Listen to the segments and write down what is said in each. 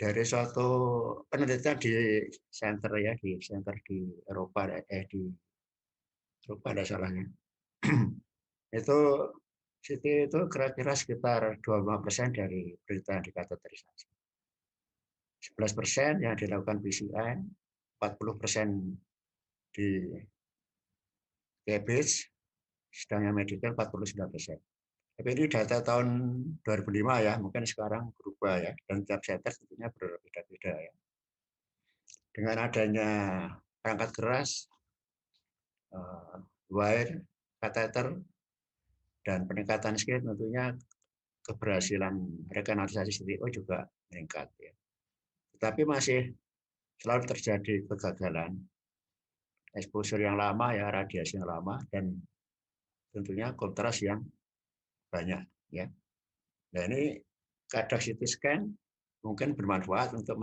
dari suatu penelitian di center ya, di center di Eropa, di Eropa ada salahnya. Itu Siti itu kira-kira sekitar 25% dari berita yang dikategorisasi. 11% yang dilakukan PCR, 40% di Cambridge, sedangkan medical 49%. Tapi ini data tahun 2005 ya, mungkin sekarang berubah ya, dan tiap center tentunya berbeda-beda ya. Dengan adanya perangkat keras, wire, kateter, dan peningkatan skill tentunya keberhasilan rekanalisasi CTO juga meningkat ya. Tetapi masih selalu terjadi kegagalan, exposure yang lama ya, radiasi yang lama, dan tentunya kontras yang banyak ya. Nah ini kadar CT scan mungkin bermanfaat untuk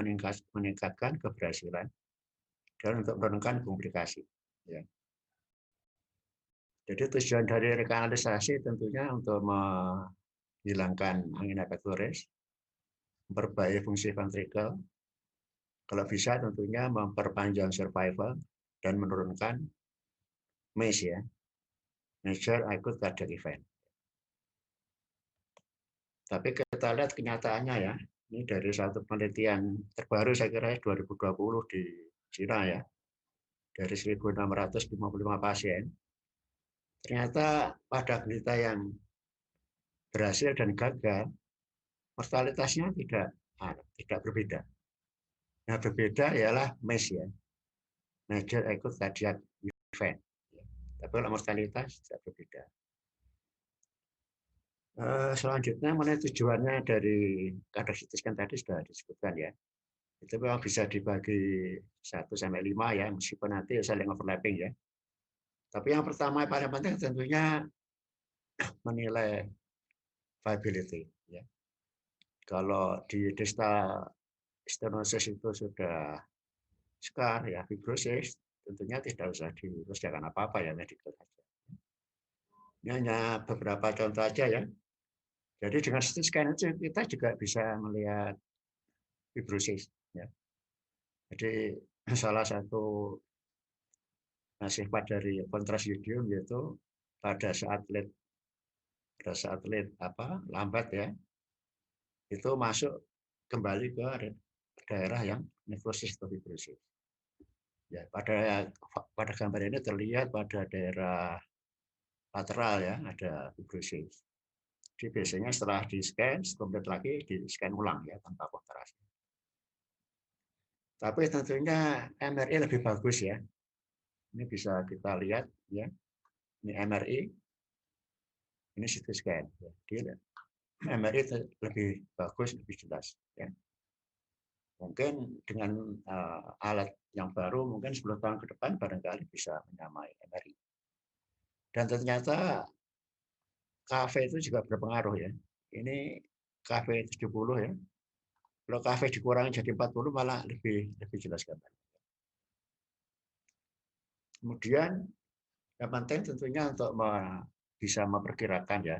meningkatkan keberhasilan dan untuk menurunkan komplikasi. Ya. Jadi tujuan dari rekanalisasi tentunya untuk menghilangkan angin epiktoris, memperbaiki fungsi ventrikel, kalau bisa tentunya memperpanjang survival dan menurunkan MACE ya, Major Acute Cardiac Event. Tapi kita lihat kenyataannya ya, ini dari satu penelitian terbaru saya kira 2020 di Cina ya, dari 1.655 pasien, ternyata pada penderita yang berhasil dan gagal, mortalitasnya tidak berbeda. Nah berbeda ialah MACE ya, Major Acute Cardiac Event. Tapi kalau mortalitas tidak berbeda. Selanjutnya mengenai tujuannya dari kadar CT scan tadi sudah disebutkan ya. Itu memang bisa dibagi 1-5 ya, meskipun nanti saling overlapping ya. Tapi yang pertama yang paling penting tentunya menilai viability ya. Kalau di distal stenosis itu sudah scar ya, fibrosis, tentunya tidak usah dikerjakan apa-apa ya, medical saja. Ini hanya beberapa contoh aja ya. Jadi dengan CT scan itu kita juga bisa melihat fibrosis ya. Jadi salah satu sifat dari kontrasidium yaitu pada saat lead lambat ya, itu masuk kembali ke daerah yang nekrosis atau fibrosis. Ya, pada gambar ini terlihat pada daerah lateral ya ada fibrosis. Jadi biasanya setelah di scan, komplit lagi di scan ulang ya tanpa kontrasi. Tapi tentunya MRI lebih bagus ya. Ini bisa kita lihat ya. Ini MRI, ini CT scan. Jadi MRI lebih bagus, lebih jelas. Ya. Mungkin dengan alat yang baru, mungkin 10 tahun ke depan barangkali bisa menyamai MRI. Dan ternyata KV itu juga berpengaruh ya. Ini KV 70 ya. Kalau KV dikurangi jadi 40 malah lebih jelas gambar. Kemudian yang penting tentunya untuk bisa memperkirakan ya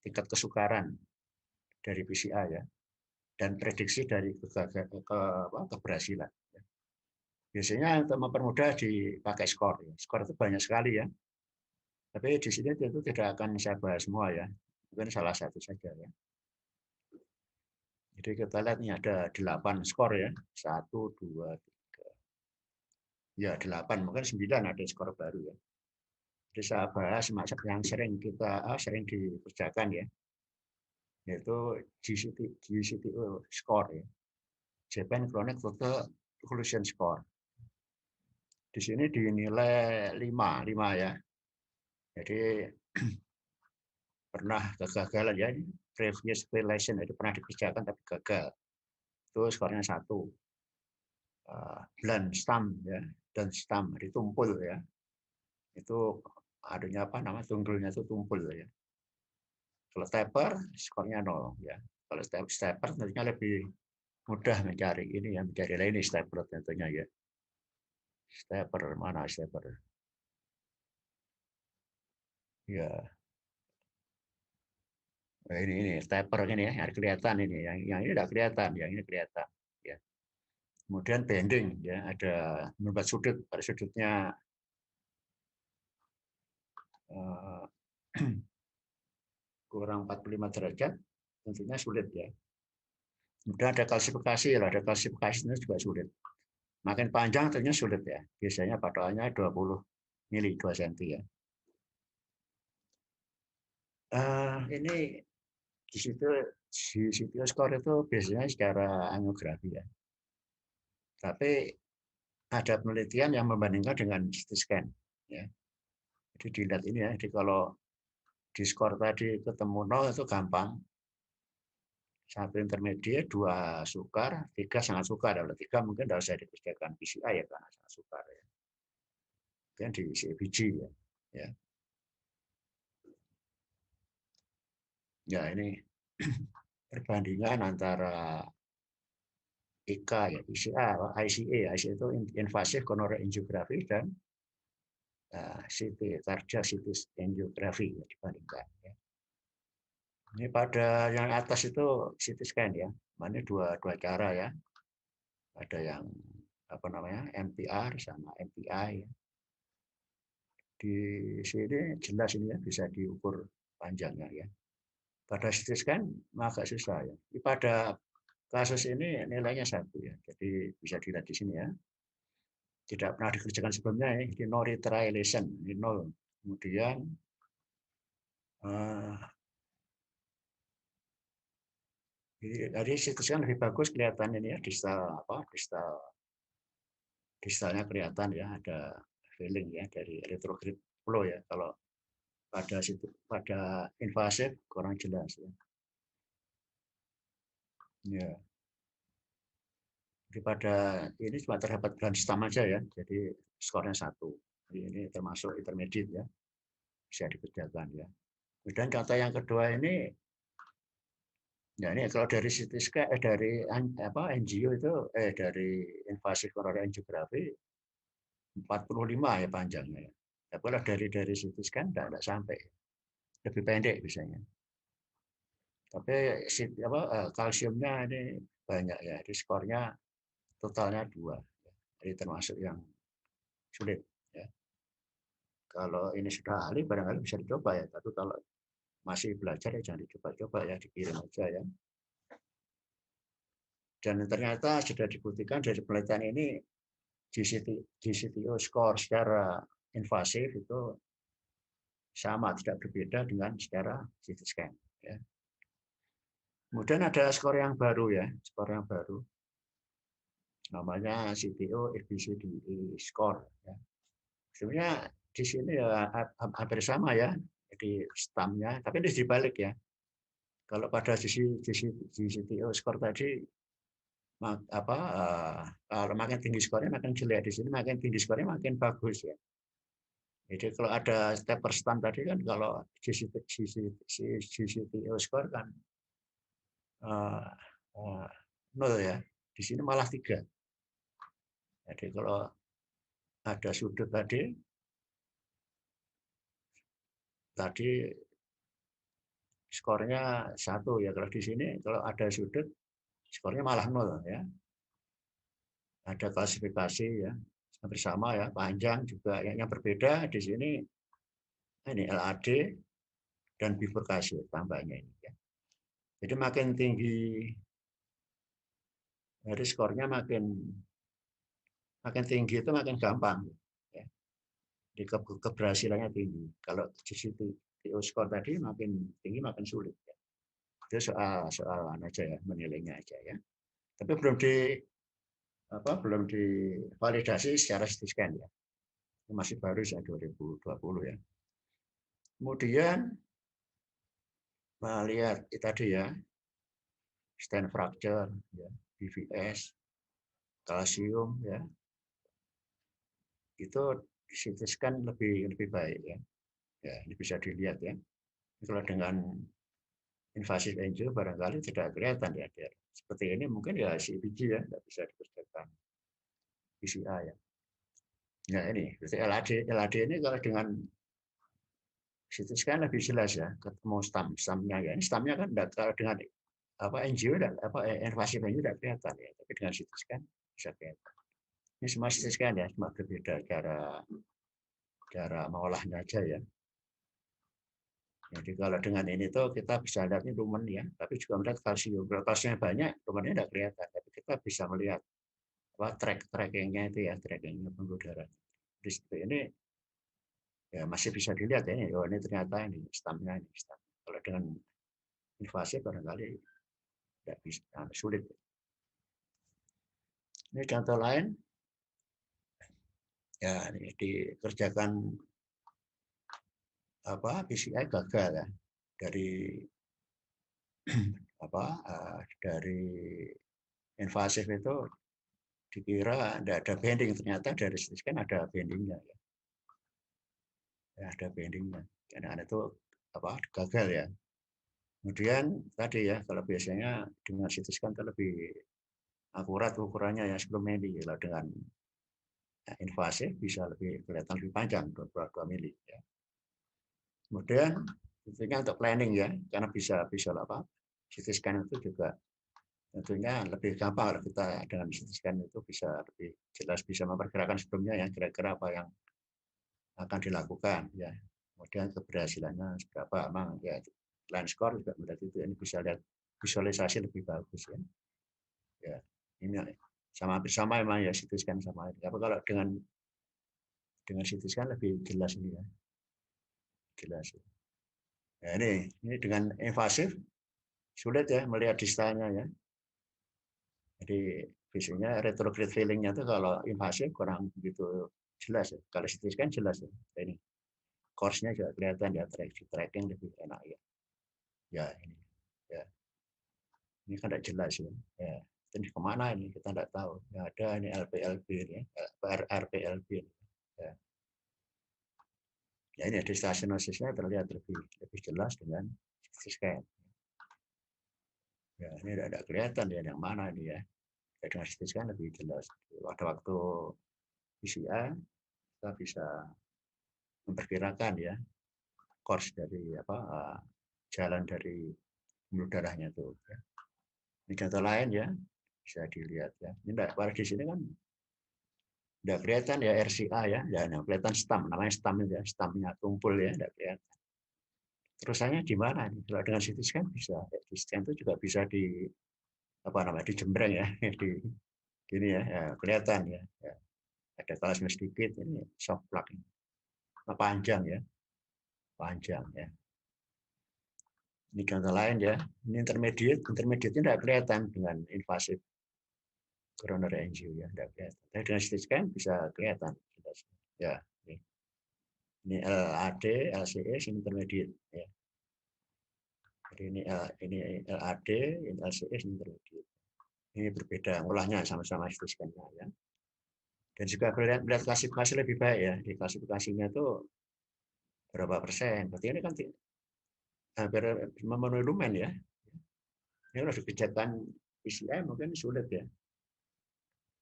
tingkat kesukaran dari PCA ya dan prediksi dari keberhasilan. Biasanya untuk mempermudah dipakai skor. Skor itu banyak sekali ya. Tapi di sini tentu tidak akan saya bahas semua ya. Mungkin salah satu saja ya. Jadi kita lihat ini ada 8 skor ya. 1, 2, 3. Ya 8, mungkin 9 ada skor baru ya. Jadi saya bahas yang sering dikerjakan ya. Yaitu GCTO score ya. Japan Chronic Total Occlusion Score. Di sini dinilai 5 ya. Jadi pernah kegagalan ya, previous violation itu pernah dikerjakan tapi gagal. Itu skornya 1. Blunt stump ya, dan stump ditumpul ya. Itu adanya tunggulnya itu tumpul ya. Kalau taper skornya 0 ya. Kalau stepper tentunya lebih mudah mencari ini ya, mencari lain stepper tentunya ya. Stepper mana stepper? Ya. Nah, ini stepper ini ya, yang kelihatan ini. Yang ini tidak kelihatan, yang ini kelihatan. Kemudian bending, ya, ada membuat sudut, pada sudutnya kurang 45 derajat, tentunya sulit ya. Kemudian ada kalsifikasi, ada kalsifikasinya juga sulit. Makin panjang tentunya sulit ya. Biasanya patokannya 20 mili, 2 cm ya. Ini di situ di CTO score itu biasanya secara angiografi ya. Tapi ada penelitian yang membandingkan dengan CT scan ya. Jadi dilihat ini ya. Jadi kalau di skor tadi ketemu 0 itu gampang. 1 intermediate, 2 sukar, 3 sangat sukar. Kalau 3 mungkin tidak usah dikerjakan PCI ya karena sangat sukar ya. Kemudian di CBG ya. Ya, ya ini perbandingan antara IK ya, ICA, ICA itu invasive coronary angiography dan CT, cardiac CT angiography ya, dibandingkan. Ya. Ini pada yang atas itu CT scan ya, mana dua cara ya, ada yang apa namanya MPR sama MPI. Ya. Di sini jelas ini ya bisa diukur panjangnya ya. Pada CT scan agak susah ya. Pada kasus ini nilainya 1 ya, jadi bisa dilihat di sini ya. Tidak pernah dikerjakan sebelumnya ya, ini no retrialation, ini 0. Kemudian dari situs kan lebih bagus kelihatan ini ya, distalnya kelihatan ya, ada feeling ya dari retrograde flow ya. Kalau pada invasif kurang jelas ya. Ya. Daripada ini cuma terdapat brainstem aja ya, jadi skornya 1. Jadi ini termasuk intermediate ya, bisa dikerjakan ya. Kemudian kata yang kedua ini, ya ini kalau dari CT scan, dari angio itu, dari invasive coronary angiography 45 ya panjangnya ya. Tapi kalau dari CT scan tidak sampai, lebih pendek biasanya. Tapi kalsiumnya ini banyak ya, di skornya totalnya 2. Jadi termasuk yang sulit ya. Kalau ini sudah ahli barangkali bisa dicoba ya, tapi kalau masih belajar ya jangan dicoba-coba ya, dikirim aja ya. Dan ternyata sudah dibuktikan dari penelitian ini GCTO score secara invasif itu sama, tidak berbeda dengan secara CT scan. Ya. Kemudian ada skor yang baru ya, skor yang baru. Namanya CTO ABCDE score. Ya. Sebenarnya di sini ya hampir sama ya, jadi stamnya, tapi ini dibalik ya. Kalau pada GCTO skor tadi, kalau makin tinggi skornya makin jelek, di sini makin tinggi skornya makin bagus ya. Jadi kalau ada step per stam tadi kan, kalau GCTO skor kan 0 ya, di sini malah 3. Jadi kalau ada sudut tadi skornya 1 ya, kalau di sini kalau ada sudut skornya malah 0 ya. Ada klasifikasi ya, hampir sama ya, panjang juga. Yang berbeda di sini ini LAD dan bifurkasi tambahnya ini ya. Jadi makin tinggi, jadi skornya makin tinggi itu makin gampang ya. Di keberhasilannya tinggi. Kalau GCTO skor tadi makin tinggi makin sulit ya. Itu soal aja ya, menilainya aja ya. Tapi belum divalidasi secara scan ya. Masih baru sejak 2020 ya. Kemudian lihat tadi ya, stent fracture, ya, BVS, kalsium ya, itu CT scan lebih baik ya. Ya, ini bisa dilihat ya. Kalau dengan invasif angio barangkali tidak kelihatan ya. Seperti ini mungkin ya CBG ya, tidak bisa dikerjakan PCI ya. Nah ini, berarti LAD ini kalau dengan CT scan lebih jelas ya, ketemu stamnya ya. Ini stamnya kan kalau dengan angio invasif angio tidak kelihatan ya, tapi dengan CT scan bisa kelihatan. Ini semua CT scan ya, cuma berbeda cara mengolahnya aja ya. Jadi kalau dengan ini tuh kita bisa lihat ini lumen ya, tapi juga melihat kalsium. Kalau kalsiumnya banyak, lumennya tidak kelihatan. Tapi kita bisa melihat trackingnya itu ya, trackingnya pembuluh darah. Di situ ini ya masih bisa dilihat ya, oh ini ternyata ini stamina ini. Stam. Kalau dengan invasif barangkali tidak bisa, sulit. Ini contoh lain, ya ini dikerjakan PCI gagal ya dari dari invasif itu dikira tidak ada bending, ternyata dari CT scan ada bendingnya ya. Ada bendingnya. Karena itu gagal ya. Kemudian tadi ya, kalau biasanya dengan CT scan itu lebih akurat ukurannya ya 10 mili. Kalau dengan invasif bisa lebih kelihatan lebih panjang 2 mili ya. Kemudian tentunya untuk planning ya, karena bisa CT scan itu juga tentunya lebih gampang kalau kita dengan CT scan itu bisa lebih jelas, bisa memperkirakan sebelumnya ya kira-kira apa yang akan dilakukan ya. Kemudian keberhasilannya seberapa, memang ya line score juga berarti itu ini bisa lihat visualisasi lebih bagus ya. Ya, ini sama memang ya CT scan sama ini. Apa kalau dengan CT scan lebih jelas ini ya. Jelas. Ya, ini dengan invasif sulit ya melihat distalnya ya. Jadi visunya retrograde feeling-nya itu kalau invasif kurang begitu jelas ya. Kalau CT scan jelas ya. Ini course-nya juga kelihatan ya, tracking lebih enak ya. Ya ini ya. Ini kan tidak jelas ya. Ya. Ini kemana ini kita tidak tahu. Ya, ada ini LPLB ya, RPLB. Ya. Ya ini distasionosisnya terlihat lebih jelas dengan CT scan. Ya ini tidak kelihatan ya yang mana ini ya. Dengan CT scan lebih jelas. Waktu PCR kita bisa memperkirakan ya course dari jalan dari pembuluh darahnya itu. Ya. Ini contoh lain ya bisa dilihat ya. Ini pada di sini kan tidak kelihatan ya RCA ya, kelihatan stam, namanya stam ya, stamnya tumpul ya, tidak kelihatan. Terusannya di mana? Kalau dengan CT scan bisa, di scan itu juga bisa dijembreng ya, di gini ya, kelihatan ya, ada kalasnya sedikit ini soft plaque, panjang ya, panjang ya. Ini contoh lain ya, ini intermediate tidak kelihatan dengan invasif coronary angio ya, tidak kelihatan. Tapi dengan CT scan bisa kelihatan. Ya, ini LAD, LCS, ini intermediate ya. Jadi ini LAD, ini LCS, ini intermediate. Ini berbeda, olahnya sama-sama CT scan-nya ya. Dan juga melihat klasifikasi lebih baik ya. Di klasifikasinya itu berapa persen. Berarti ini kan hampir memenuhi lumen ya. Ini kalau dikejakan PCI mungkin sulit ya.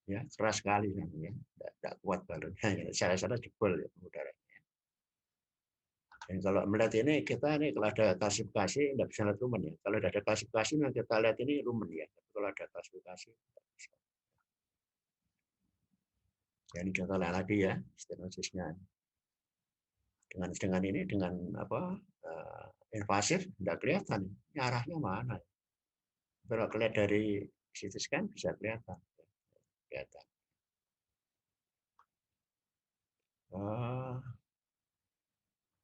Ya, keras sekali kan ya. Tidak kuat balonnya ya. Saya jebol ya udaranya. Dan kalau melihat ini kita ini kalau ada klasifikasi tidak bisa lihat lumen ya. Kalau tidak ada klasifikasi yang kita lihat ini lumen ya. Tapi kalau ada klasifikasi tidak bisa. Ya, ini contoh lagi ya stenosisnya. Dengan ini dengan invasif tidak kelihatan ini arahnya mana. Kalau kelihatan dari CT scan bisa kelihatan.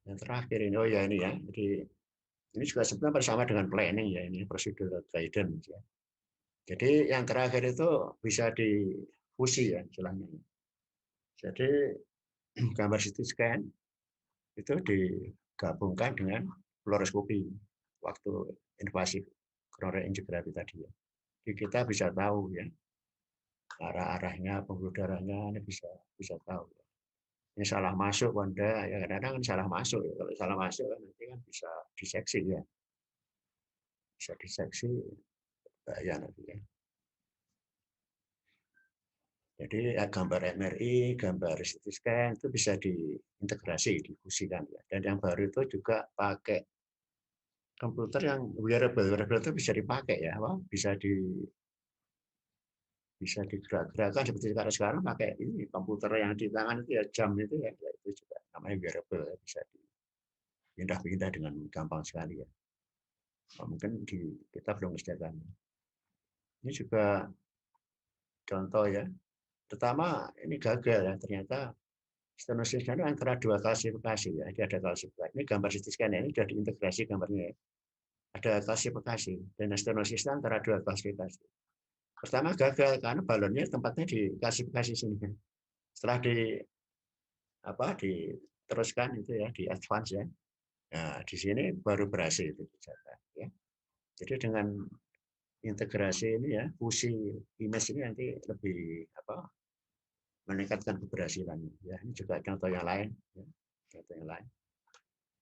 Yang terakhir ini ya ini ya. Jadi ini juga sebenarnya bersama dengan planning ya, ini prosedur guidance ya. Jadi yang terakhir itu bisa difusi ya istilahnya. Jadi gambar CT scan itu digabungkan dengan fluoroskopi waktu invasif coronary angiography tadi ya. Jadi kita bisa tahu ya arah-arahnya pembuluh darahnya ini bisa tahu. Ini salah masuk Wanda ya, kadang-kadang kan salah masuk ya. Kalau salah masuk kan nanti kan bisa diseksi ya. Bisa diseksi bahaya nanti ya. Jadi gambar MRI, gambar CT scan itu bisa diintegrasi, difusikan ya. Dan yang baru itu juga pakai komputer yang wearable itu bisa dipakai ya, bisa digerak-gerakkan seperti sekarang pakai ini komputer yang di tangan itu ya, jam itu ya, itu juga namanya wearable ya, bisa dipindah-pindah dengan gampang sekali ya. Mungkin kita belum disediakan. Ini juga contoh ya, pertama ini gagal ya, ternyata stenosisnya itu antara dua klasifikasi ya. Jadi ada klasifikasi. Ini gambar CT scan ya, ini sudah diintegrasi gambarnya ya. Ada klasifikasi dan stenosis antara dua klasifikasi. Pertama gagal karena balonnya tempatnya di klasifikasi sini. Setelah diteruskan itu ya di advance ya. Nah, di sini baru berhasil itu ya. Jadi dengan integrasi ini ya, fusi image ini nanti lebih meningkatkan keberhasilannya ya. Ini juga contoh yang lain ya. Contoh yang lain.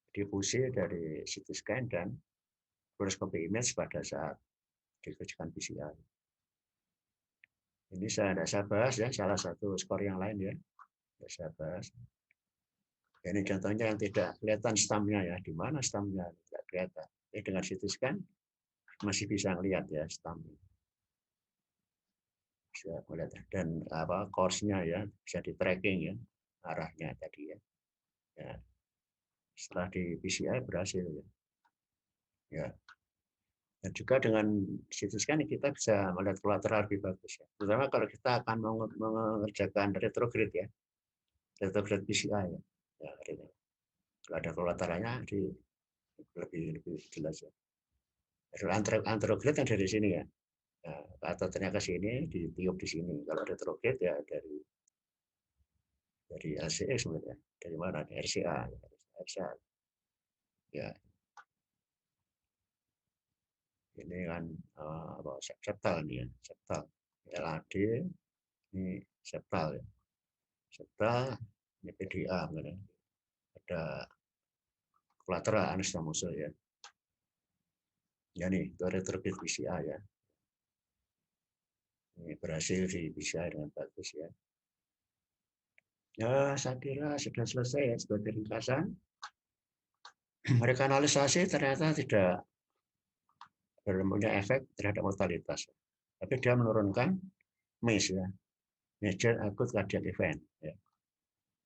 Difusi dari CT scan dan fluoroscopy image pada saat dikerjakan PCR. Ini saya bahas ya, salah satu skor yang lain ya. Saya bahas. Ini contohnya yang tidak kelihatan stamnya ya, di mana stamnya tidak kelihatan. Dengan CT scan masih bisa melihat ya stamnya. Bisa melihat dan course-nya ya bisa di tracking ya arahnya tadi ya. Ya. Setelah di PCR berhasil ya. Ya. Dan juga dengan CT scan kita bisa melihat kolateral lebih bagus ya. Terutama kalau kita akan mengerjakan retrograde ya. Retrograde PCR ya. Ya, kalau ada kolateralnya lebih jelas ya. Anterograde yang dari sini ya. Nah, atau ternyata ke sini ditiup di sini. Kalau retrograde ya dari LCE sebenarnya. Dari mana? Dari RCA. RCA. Ya. Ini kan septal nih ya. Septal. LAD ini septal ya. Septal ini PDA sebenarnya. Ada kolateral anastomosis ya. Ya nih, itu retrograde PCA ya. Ini berhasil di PCA dengan bagus ya. Ya, saya kira sudah selesai ya sebagai ringkasan. Rekanalisasi ternyata tidak punya efek terhadap mortalitas. Tapi dia menurunkan MACE ya, Major Acute Cardiac Event. Ya.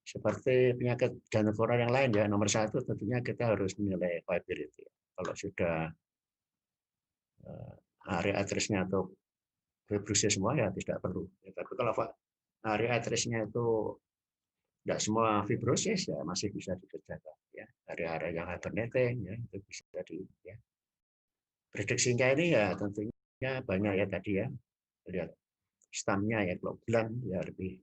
Seperti penyakit jantung koroner yang lain ya, nomor satu tentunya kita harus menilai viability. Kalau sudah area atrisnya atau fibrosis semua ya tidak perlu. Ya, tapi kalau area atrisnya itu tidak semua fibrosis ya masih bisa dikerjakan ya. Area-area yang hibernating ya itu bisa ya. Prediksinya ini ya tentunya banyak ya tadi ya. Lihat stamnya ya, kalau bulan ya lebih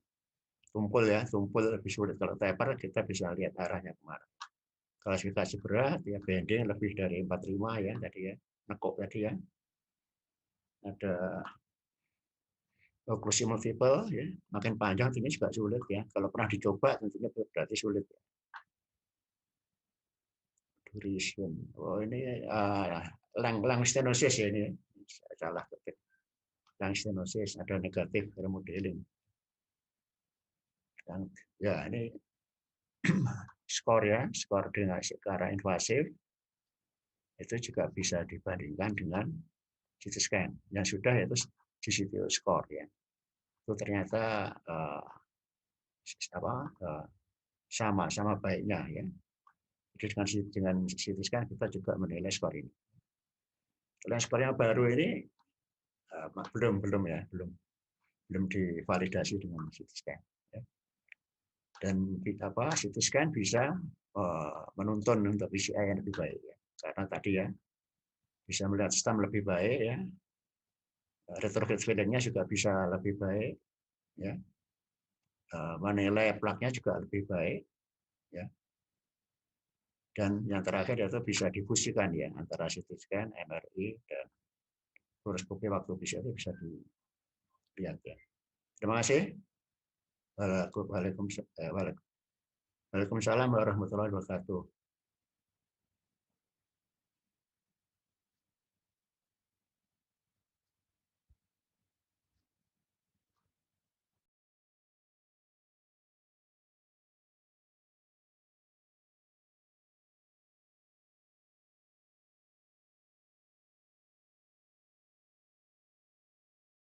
tumpul lebih sulit. Kalau taper kita bisa lihat arahnya kemana. Klasifikasi berat ya, bending lebih dari 45 ya tadi ya, nekuk tadi ya. Ada oklusi multiple ya, makin panjang tentunya juga sulit ya. Kalau pernah dicoba tentunya berarti sulit ya. Duration. Oh ini lang stenosis ya ini. Salah ketik. Lang stenosis ada negatif remodeling. Dan ya ini skor ya, skor dengan secara invasif itu juga bisa dibandingkan dengan CT scan yang sudah yaitu GCTO score ya. Itu ternyata sama baiknya ya. Jadi dengan CT scan kita juga menilai skor ini. Kalau skor yang baru ini belum divalidasi dengan CT scan. Ya. Dan CT scan bisa menuntun untuk PCI yang lebih baik ya. Karena tadi ya bisa melihat stem lebih baik ya, retrograde feeling-nya juga bisa lebih baik ya, menilai plaknya juga lebih baik ya, dan yang terakhir itu bisa difusikan ya antara CT scan, MRI dan fluoroskopi waktu PCR itu bisa dilihat ya. Terima kasih. Waalaikumsalam warahmatullahi wabarakatuh.